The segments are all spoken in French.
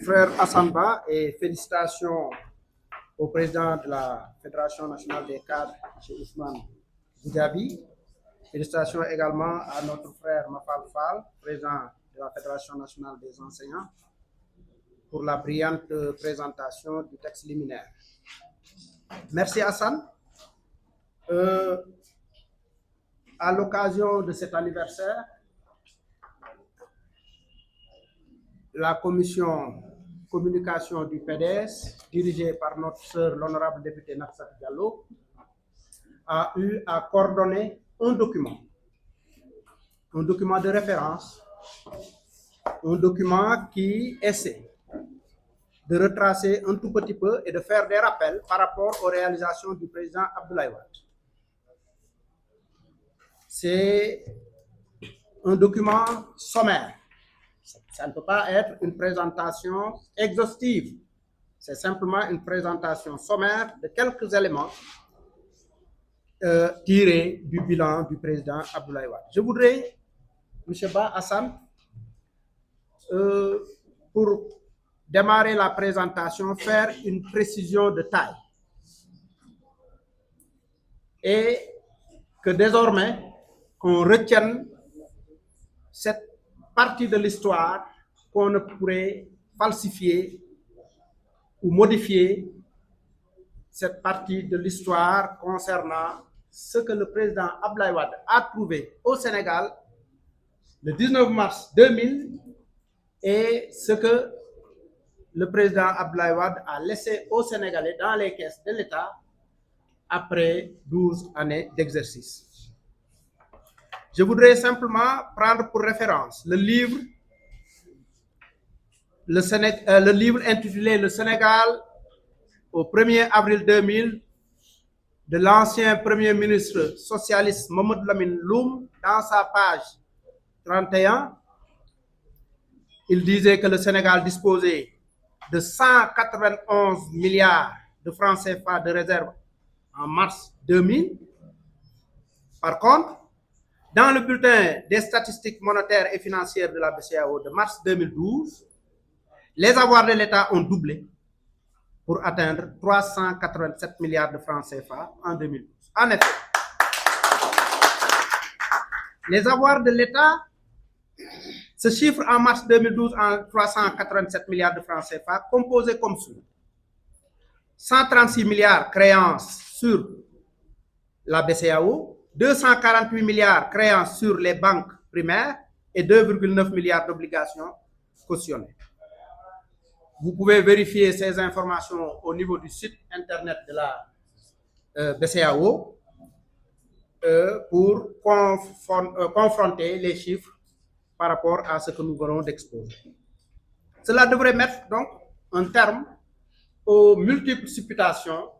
frère Assamba, et félicitations au président de la Fédération nationale des cadres, M. Ousmane Goudiaby. Félicitations également à notre frère Mafal Fall, président de la Fédération nationale des enseignants, pour la brillante présentation du texte liminaire. Merci Hassan. À l'occasion de cet anniversaire, la commission communication du PDS, dirigée par notre sœur, l'honorable député Naksat Diallo, a eu à coordonner un document de référence, un document qui essaie de retracer un tout petit peu et de faire des rappels par rapport aux réalisations du président Abdoulaye Wade. C'est un document sommaire. Ça ne peut pas être une présentation exhaustive. C'est simplement une présentation sommaire de quelques éléments tirés du bilan du président Abdoulaye Wade. Je voudrais, M. Ba Hassan, pour démarrer la présentation, faire une précision de taille. Et que désormais, qu'on retienne cette partie de l'histoire qu'on ne pourrait falsifier ou modifier, cette partie de l'histoire concernant ce que le président Abdoulaye Wade a trouvé au Sénégal le 19 mars 2000 et ce que le président Abdoulaye Wade a laissé aux Sénégalais dans les caisses de l'État après 12 années d'exercice. Je voudrais simplement prendre pour référence le livre intitulé Le Sénégal au 1er avril 2000 de l'ancien Premier ministre socialiste Mamadou Lamine Loum. Dans sa page 31, il disait que le Sénégal disposait de 191 milliards de francs CFA de réserve en mars 2000. Par contre, dans le bulletin des statistiques monétaires et financières de la BCEAO de mars 2012, les avoirs de l'État ont doublé pour atteindre 387 milliards de francs CFA en 2012. En effet, les avoirs de l'État se chiffrent en mars 2012 en 387 milliards de francs CFA, composés comme suit: 136 milliards créances sur la BCEAO, 248 milliards créances sur les banques primaires et 2,9 milliards d'obligations cautionnées. Vous pouvez vérifier ces informations au niveau du site internet de la BCEAO pour confronter les chiffres par rapport à ce que nous venons d'exposer. Cela devrait mettre donc un terme aux multiples supputations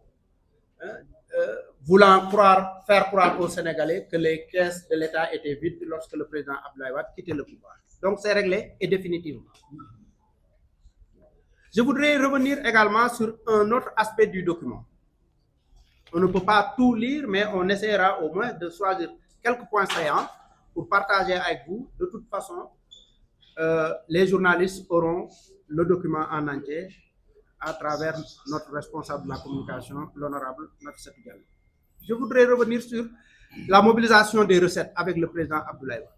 voulant faire croire aux Sénégalais que les caisses de l'État étaient vides lorsque le président Abdoulaye Wade quittait le pouvoir. Donc c'est réglé et définitivement. Je voudrais revenir également sur un autre aspect du document. On ne peut pas tout lire, mais on essaiera au moins de choisir quelques points saillants pour partager avec vous. De toute façon, les journalistes auront le document en entier à travers notre responsable de la communication, l'honorable Naksat Diallo. Je voudrais revenir sur la mobilisation des recettes avec le président Abdoulaye Wade.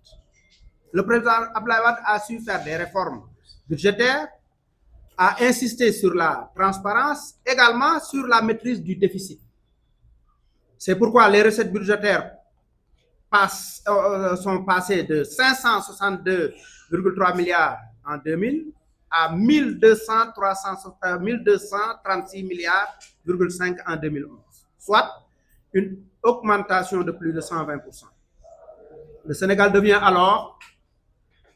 Le président Abdoulaye Wade a su faire des réformes budgétaires, a insisté sur la transparence, également sur la maîtrise du déficit. C'est pourquoi les recettes budgétaires sont passées de 562,3 milliards en 2000 à 1236 milliards en 2011, soit une augmentation de plus de 120%. Le Sénégal devient alors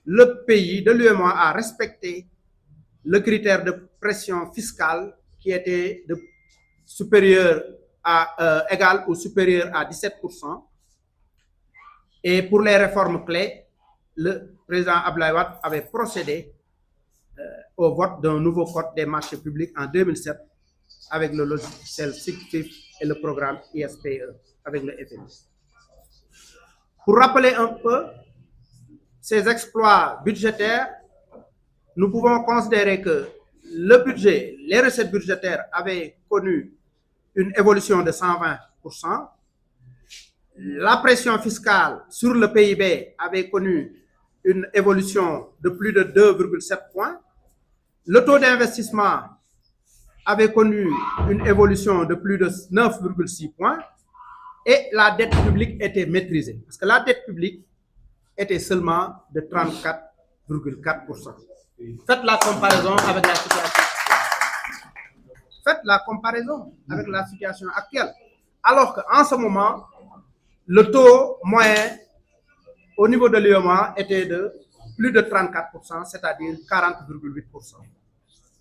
le pays de l'UEMOA à respecter le critère de pression fiscale qui était égal ou supérieur à 17%. Et pour les réformes clés, le président Abdoulaye Wade avait procédé au vote d'un nouveau code des marchés publics en 2007 avec le logiciel SIGFIF et le programme ISPE avec le FMI. Pour rappeler un peu ces exploits budgétaires, nous pouvons considérer que le budget, les recettes budgétaires avaient connu une évolution de 120%. La pression fiscale sur le PIB avait connu une évolution de plus de 2,7 points. Le taux d'investissement avait connu une évolution de plus de 9,6 points et la dette publique était maîtrisée. Parce que la dette publique était seulement de 34,4%. Faites la comparaison avec la situation. Faites la comparaison avec la situation actuelle. Alors qu'en ce moment, le taux moyen au niveau de l'UEMOA était de plus de 34%, c'est-à-dire 40,8%.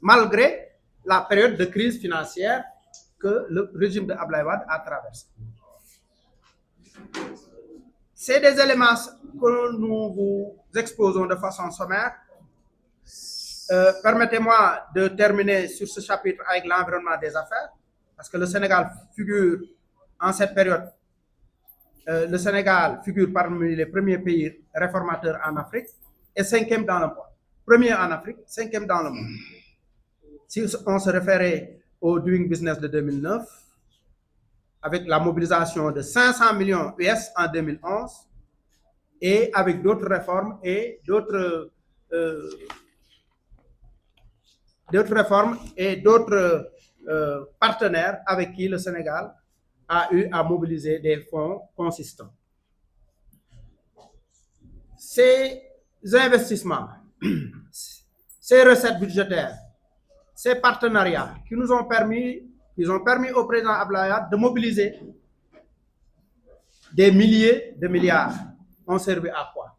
Malgré la période de crise financière que le régime de Abdoulaye Wade a traversée. C'est des éléments que nous vous exposons de façon sommaire. Permettez-moi de terminer sur ce chapitre avec l'environnement des affaires, parce que le Sénégal figure en cette période, le Sénégal figure parmi les premiers pays réformateurs en Afrique et 5e dans le monde. Premier en Afrique, 5e dans le monde. Si on se référait au Doing Business de 2009, avec la mobilisation de 500 millions US en 2011, et avec d'autres réformes et d'autres partenaires avec qui le Sénégal a eu à mobiliser des fonds consistants. Ces investissements, ces recettes budgétaires, ces partenariats qui nous ont permis, au président Abdoulaye Wade de mobiliser des milliers de milliards, ont servi à quoi?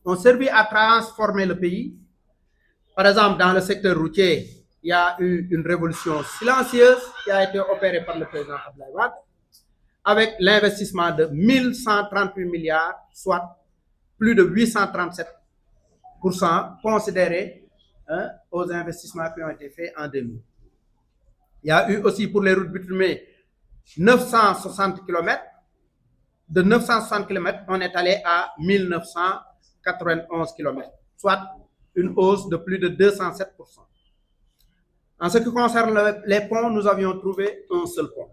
Ont servi à transformer le pays. Par exemple, dans le secteur routier, il y a eu une révolution silencieuse qui a été opérée par le président Abdoulaye Wade avec l'investissement de 1138 milliards, soit plus de 837% considérés aux investissements qui ont été faits en 2000. Il y a eu aussi pour les routes bitumées 960 km. De 960 km, on est allé à 1991 km, soit une hausse de plus de 207%. En ce qui concerne les ponts, nous avions trouvé un seul pont,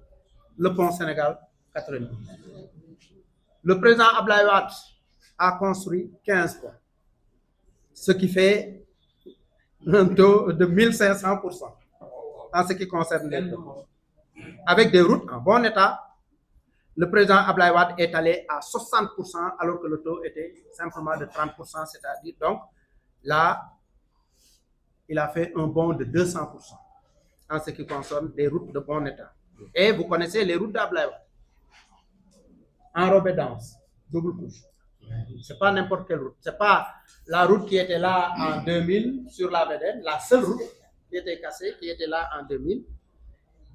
le pont Sénégal 92. Le président Abdoulaye Wade a construit 15 ponts, ce qui fait un taux de 1500% en ce qui concerne les ponts. Avec des routes en bon état, le président Abdoulaye Wade est allé à 60% alors que le taux était simplement de 30%, c'est-à-dire donc là, il a fait un bond de 200% en ce qui concerne des routes de bon état. Et vous connaissez les routes d'Abdoulaye Wade, enrobées denses, double couche. C'est pas n'importe quelle route. C'est pas la route qui était là en 2000 sur la VDN, la seule route qui était cassée, qui était là en 2000.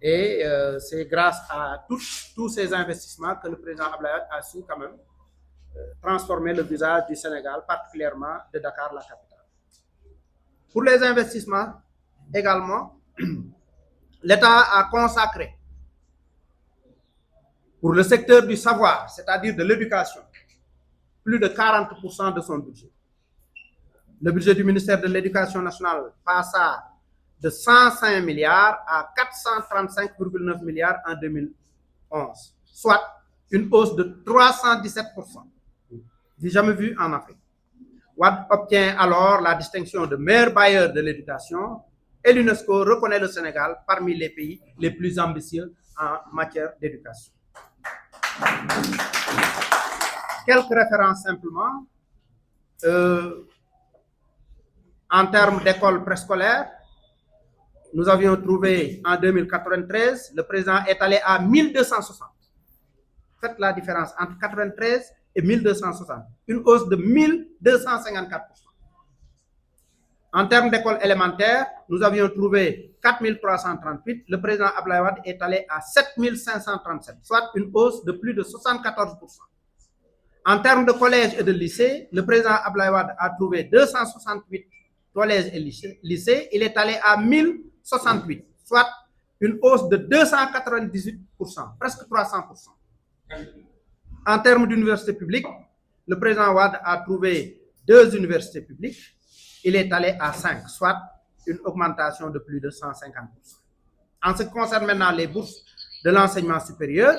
Et c'est grâce à tous ces investissements que le président Abdoulaye Wade a su quand même transformer le visage du Sénégal, particulièrement de Dakar, la capitale. Pour les investissements également, l'État a consacré pour le secteur du savoir, c'est-à-dire de l'éducation, plus de 40% de son budget. Le budget du ministère de l'Éducation nationale passa de 105 milliards à 435,9 milliards en 2011, soit une hausse de 317%, du jamais vu en Afrique. Wade obtient alors la distinction de meilleur bailleur de l'éducation et l'UNESCO reconnaît le Sénégal parmi les pays les plus ambitieux en matière d'éducation. Quelques références simplement. En termes d'écoles préscolaires, nous avions trouvé en 2093, le président est allé à 1260. Faites la différence entre 93 et 1260, une hausse de 1254%. En termes d'écoles élémentaires, nous avions trouvé 4338, le président Abdoulaye Wade est allé à 7537, soit une hausse de plus de 74%. En termes de collèges et de lycées, le président Abdoulaye Wade a trouvé 268 collèges et lycées, il est allé à 1068, soit une hausse de 298%, presque 300%. En termes d'universités publiques, le président Wade a trouvé 2 universités publiques, il est allé à 5, soit une augmentation de plus de 150%. En ce qui concerne maintenant les bourses de l'enseignement supérieur,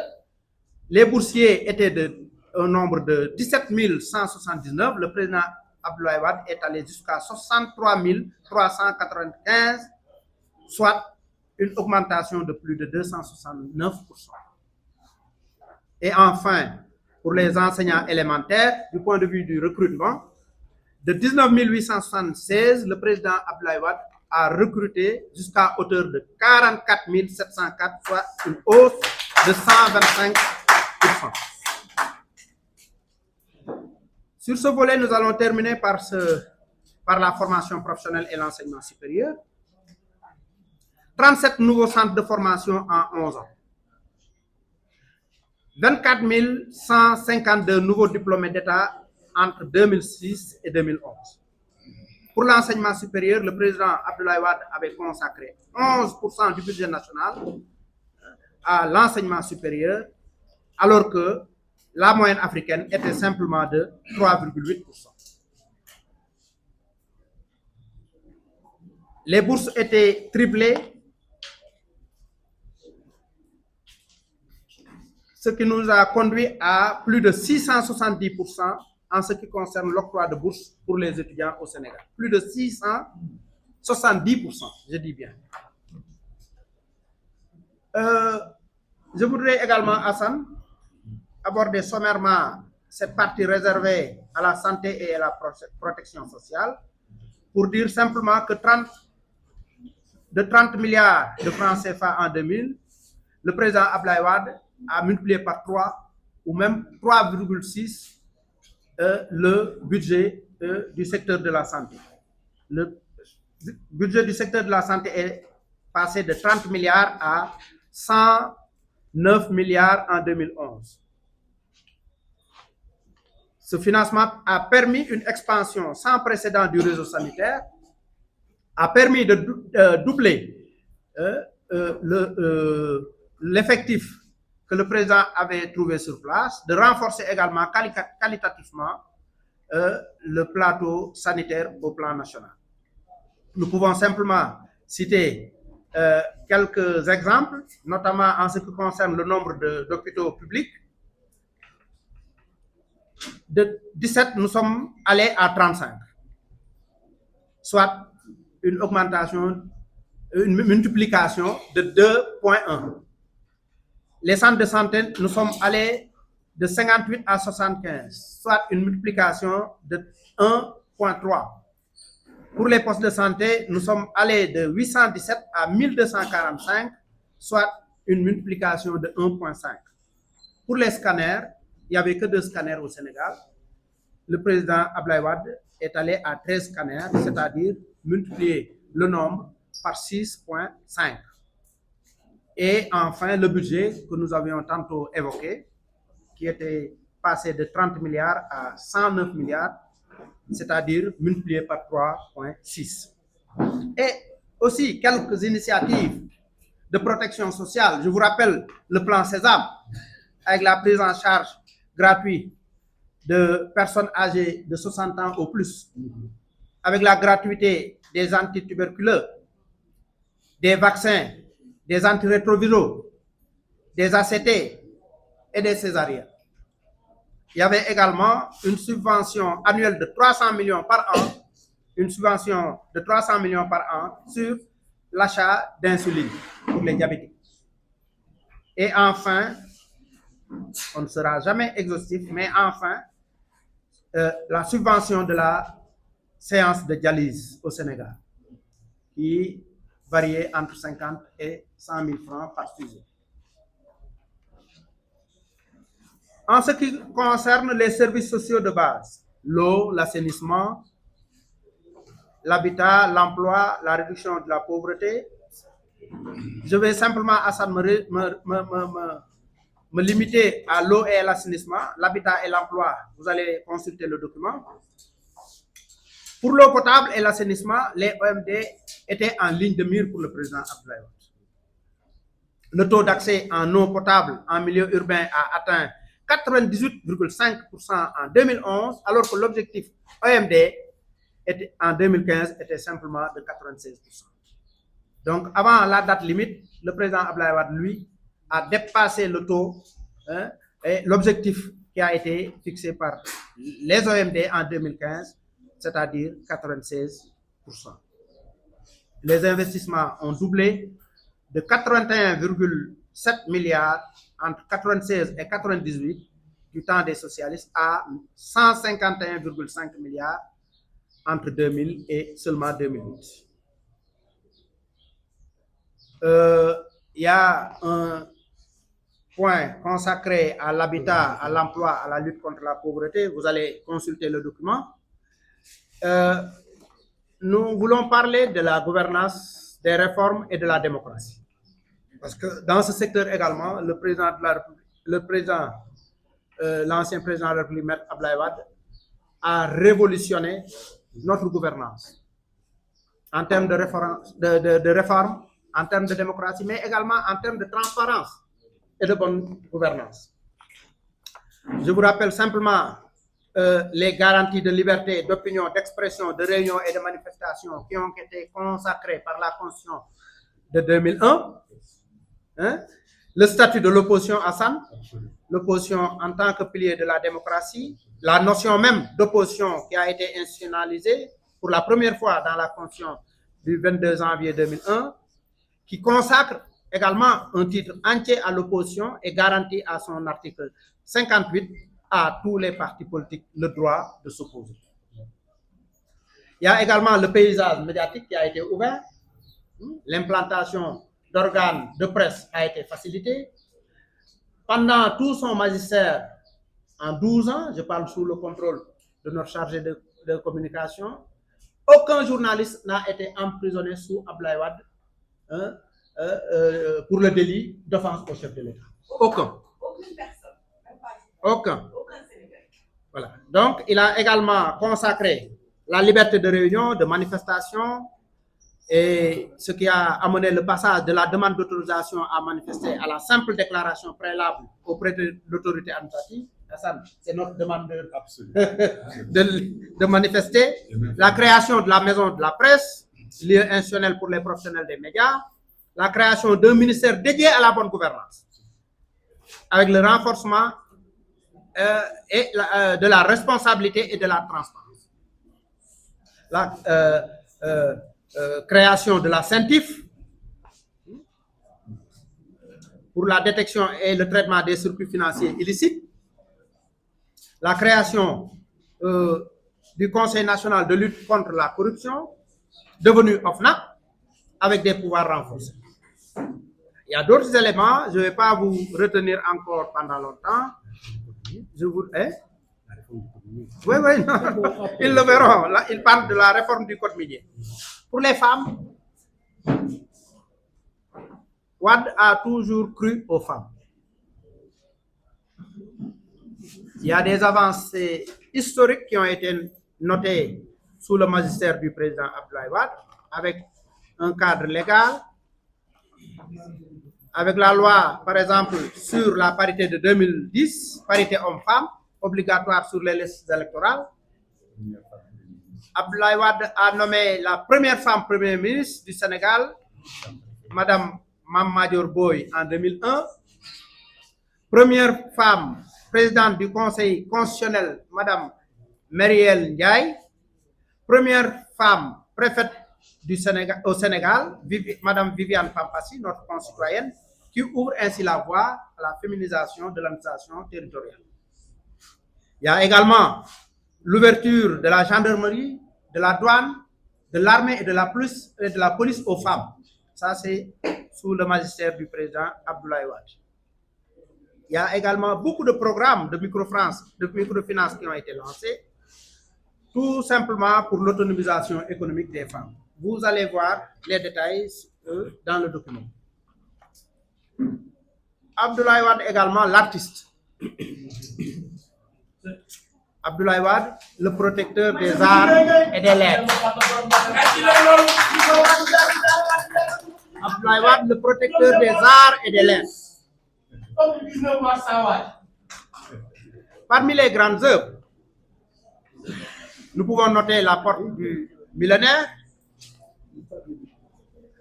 les boursiers étaient au nombre de 17 179. Le président Abdoulaye Wade est allé jusqu'à 63 395, soit une augmentation de plus de 269%. Et enfin, pour les enseignants élémentaires, du point de vue du recrutement, de 19 876, le président Abdoulaye Wade a recruté jusqu'à hauteur de 44 704, soit une hausse de 125%. Sur ce volet, nous allons terminer par la formation professionnelle et l'enseignement supérieur. 37 nouveaux centres de formation en 11 ans. 24 152 nouveaux diplômés d'État entre 2006 et 2011. Pour l'enseignement supérieur, le président Abdoulaye Wade avait consacré 11% du budget national à l'enseignement supérieur, alors que la moyenne africaine était simplement de 3,8%. Les bourses étaient triplées, ce qui nous a conduit à plus de 670% en ce qui concerne l'octroi de bourses pour les étudiants au Sénégal. Plus de 670%, je dis bien. Je voudrais également, Hassan, aborder sommairement cette partie réservée à la santé et à la protection sociale pour dire simplement que de 30 milliards de francs CFA en 2000, le président Abdoulaye Wade a multiplié par 3 ou même 3,6 le budget du secteur de la santé. Le budget du secteur de la santé est passé de 30 milliards à 109 milliards en 2011. Ce financement a permis une expansion sans précédent du réseau sanitaire, a permis de doubler l'effectif que le président avait trouvé sur place, de renforcer également qualitativement le plateau sanitaire au plan national. Nous pouvons simplement citer quelques exemples, notamment en ce qui concerne le nombre d'hôpitaux publics. De 17, nous sommes allés à 35, soit une augmentation, une multiplication de 2,1. Les centres de santé, nous sommes allés de 58 à 75, soit une multiplication de 1,3. Pour les postes de santé, nous sommes allés de 817 à 1245, soit une multiplication de 1,5. Pour les scanners, il n'y avait que 2 scanners au Sénégal. Le président Abdoulaye Wade est allé à 13 scanners, c'est-à-dire multiplier le nombre par 6,5. Et enfin, le budget que nous avions tantôt évoqué, qui était passé de 30 milliards à 109 milliards, c'est-à-dire multiplié par 3,6. Et aussi quelques initiatives de protection sociale. Je vous rappelle le plan Sésame, avec la prise en charge gratuite de personnes âgées de 60 ans au plus, avec la gratuité des antituberculeux, des vaccins, des antirétroviraux, des ACT et des césariennes. Il y avait également une subvention annuelle de 300 millions par an, une subvention de 300 millions par an sur l'achat d'insuline pour les diabétiques. Et enfin, on ne sera jamais exhaustif, mais enfin, la subvention de la séance de dialyse au Sénégal, qui variait entre 50 et 100 000 francs par sujet. En ce qui concerne les services sociaux de base, l'eau, l'assainissement, l'habitat, l'emploi, la réduction de la pauvreté, je vais simplement, Hassan, me limiter à l'eau et à l'assainissement, l'habitat et l'emploi. Vous allez consulter le document. Pour l'eau potable et l'assainissement, les OMD étaient en ligne de mire pour le président Abdoulaye Wade. Le taux d'accès en eau potable en milieu urbain a atteint 98,5% en 2011, alors que l'objectif OMD en 2015 était simplement de 96%. Donc, avant la date limite, le président Abdoulaye Wade, lui, a dépassé le taux et l'objectif qui a été fixé par les OMD en 2015, c'est-à-dire 96%. Les investissements ont doublé de 81,7 milliards entre 96 et 98 du temps des socialistes à 151,5 milliards entre 2000 et seulement 2008. Il y a un point consacré à l'habitat, à l'emploi, à la lutte contre la pauvreté. Vous allez consulter le document. Nous voulons parler de la gouvernance, des réformes et de la démocratie. Parce que dans ce secteur également, le président de la République, l'ancien président de la République, Maître Abdoulaye Wade, a révolutionné notre gouvernance en termes de réforme, en termes de démocratie, mais également en termes de transparence et de bonne gouvernance. Je vous rappelle simplement les garanties de liberté, d'opinion, d'expression, de réunion et de manifestation qui ont été consacrées par la Constitution de 2001. Le statut de l'opposition à SAN, l'opposition en tant que pilier de la démocratie, la notion même d'opposition qui a été institutionnalisée pour la première fois dans la Constitution du 22 janvier 2001, qui consacre également un titre entier à l'opposition et garantit à son article 58 à tous les partis politiques le droit de s'opposer. Il y a également le paysage médiatique qui a été ouvert, l'implantation d'organes de presse a été facilitée. Pendant tout son magistère, en 12 ans, je parle sous le contrôle de notre chargé de communication, aucun journaliste n'a été emprisonné sous Abdoulaye Wade pour le délit d'offense au chef de l'État. Aucun. Aucune personne. Aucun. Voilà. Donc, il a également consacré la liberté de réunion, de manifestation, et ce qui a amené le passage de la demande d'autorisation à manifester à la simple déclaration préalable auprès de l'autorité administrative. C'est notre demande de manifester. La création de la maison de la presse, lieu institutionnel pour les professionnels des médias, la création d'un ministère dédié à la bonne gouvernance, avec le renforcement de la responsabilité et de la transparence. La création de la CENTIF pour la détection et le traitement des circuits financiers illicites, la création du Conseil national de lutte contre la corruption, devenu OFNAC, avec des pouvoirs renforcés. Il y a d'autres éléments, je ne vais pas vous retenir encore pendant longtemps. Je vous... Oui, non. Ils le verront. Là, ils parlent de la réforme du code minier. Pour les femmes, Wade a toujours cru aux femmes. Il y a des avancées historiques qui ont été notées sous le magistère du président Abdoulaye Wade, avec un cadre légal, avec la loi, par exemple, sur la parité de 2010, parité homme-femme, obligatoire sur les listes électorales. Abdoulaye Wade a nommé la première femme Premier ministre du Sénégal, Madame Mame Madior Boye, en 2001. Première femme présidente du Conseil constitutionnel, Madame Marielle Ndiaye. Première femme préfète du Sénégal, au Sénégal, Madame Viviane Pampassi, notre concitoyenne, qui ouvre ainsi la voie à la féminisation de l'administration territoriale. Il y a également l'ouverture de la gendarmerie, de la douane, de l'armée et de la police aux femmes. Ça, c'est sous le magistère du président Abdoulaye Wade. Il y a également beaucoup de programmes de microfinance qui ont été lancés, tout simplement pour l'autonomisation économique des femmes. Vous allez voir les détails dans le document. Abdoulaye Wade également l'artiste. Abdoulaye Wade, le protecteur des arts et des lettres. Abdoulaye Wade, le protecteur des arts et des lettres. Parmi les grandes œuvres, Nous pouvons noter la porte du millénaire.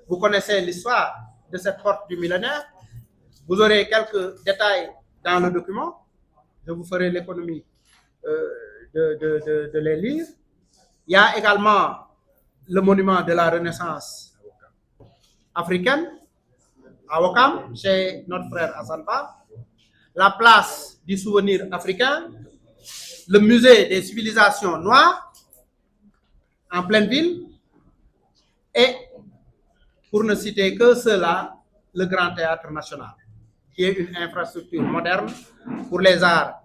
Vous connaissez l'histoire de cette porte du millénaire. Vous aurez quelques détails dans le document. Je vous ferai l'économie de les lire. Il y a également le monument de la Renaissance africaine à Ouakam, chez notre frère Hassan Ba, la place du souvenir africain, le musée des civilisations noires en pleine ville et, pour ne citer que cela, le Grand Théâtre National, qui est une infrastructure moderne pour les arts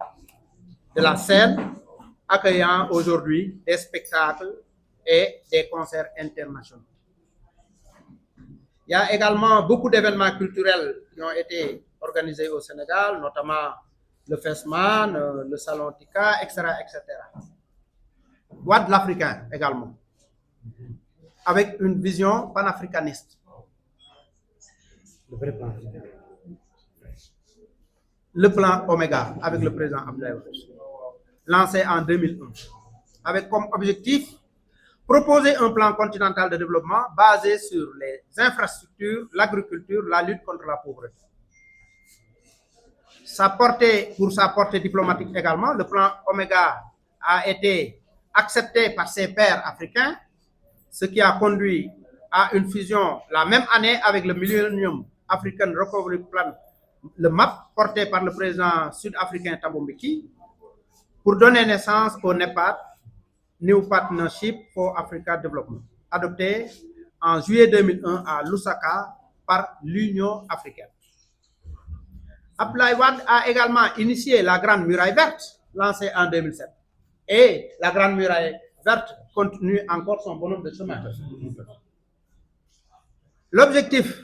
de la scène, accueillant aujourd'hui des spectacles et des concerts internationaux. Il y a également beaucoup d'événements culturels qui ont été organisés au Sénégal, notamment le FESMAN, le Salon Tika, etc., etc. Ouad l'Africain également, avec une vision panafricaniste. Le plan Oméga avec le président Abdoulaye Wade, lancé en 2001, avec comme objectif proposer un plan continental de développement basé sur les infrastructures, l'agriculture, la lutte contre la pauvreté. Pour sa portée diplomatique également, le plan Oméga a été accepté par ses pairs africains, ce qui a conduit à une fusion la même année avec le Millennium African Recovery Plan, le MAP, porté par le président sud-africain Thabo Mbeki, pour donner naissance au NEPAD, New Partnership for Africa Development, adopté en juillet 2001 à Lusaka par l'Union africaine. Abdoulaye Wade a également initié la Grande Muraille Verte, lancée en 2007. Et la Grande Muraille Verte continue encore son bonhomme de chemin. L'objectif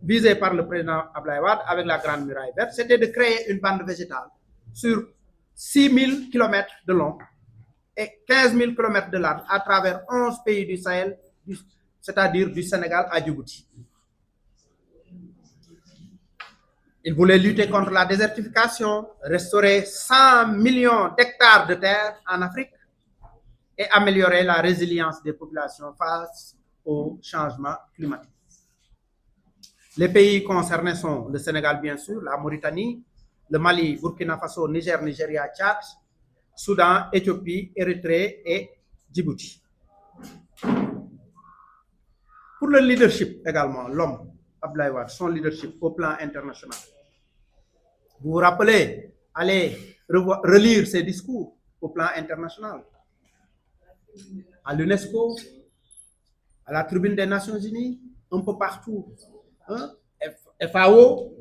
visé par le président Abdoulaye Wade avec la Grande Muraille Verte, c'était de créer une bande végétale sur 6000 km de long et 15 000 km de large à travers 11 pays du Sahel, c'est-à-dire du Sénégal à Djibouti. Il voulait lutter contre la désertification, restaurer 100 millions d'hectares de terre en Afrique et améliorer la résilience des populations face au changement climatique. Les pays concernés sont le Sénégal, bien sûr, la Mauritanie, le Mali, Burkina Faso, Niger, Nigeria, Tchad, Soudan, Éthiopie, Érythrée et Djibouti. Pour le leadership également, l'homme, Abdoulaye Wade, son leadership au plan international. Vous vous rappelez, allez relire ses discours au plan international, à l'UNESCO, à la Tribune des Nations Unies, un peu partout. Hein? FAO,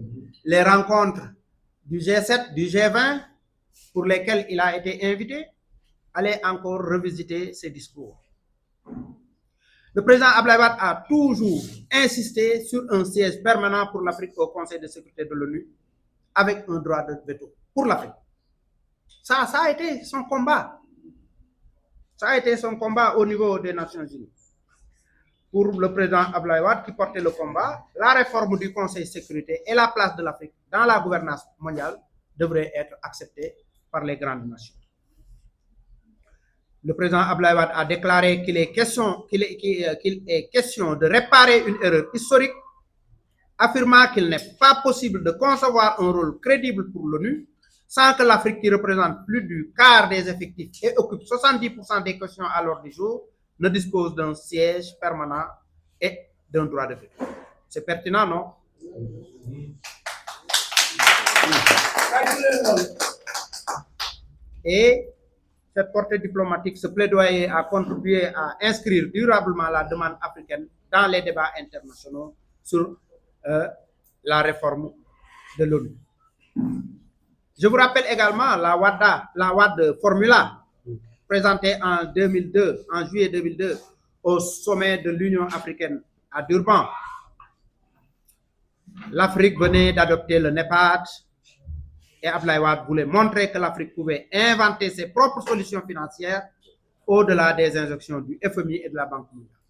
les rencontres du G7, du G20, pour lesquels il a été invité, allez encore revisiter ses discours. Le président Abdoulaye Wade a toujours insisté sur un siège permanent pour l'Afrique au Conseil de sécurité de l'ONU, avec un droit de veto pour l'Afrique. Ça a été son combat. Ça a été son combat au niveau des Nations Unies. Pour le président Abdoulaye Wade qui portait le combat, la réforme du Conseil de sécurité et la place de l'Afrique dans la gouvernance mondiale devraient être acceptées par les grandes nations. Le président Abdoulaye Wade a déclaré qu'il est question de réparer une erreur historique, affirmant qu'il n'est pas possible de concevoir un rôle crédible pour l'ONU sans que l'Afrique, qui représente plus du quart des effectifs et occupe 70% des questions à l'ordre du jour, ne dispose d'un siège permanent et d'un droit de veto. C'est pertinent, non? Et cette portée diplomatique, ce plaidoyer a contribué à inscrire durablement la demande africaine dans les débats internationaux sur la réforme de l'ONU. Je vous rappelle également la Wade Formula, présentée en 2002, en juillet 2002, au sommet de l'Union africaine à Durban. L'Afrique venait d'adopter le NEPAD et Abdoulaye Wade voulait montrer que l'Afrique pouvait inventer ses propres solutions financières au-delà des injonctions du FMI et de la Banque mondiale.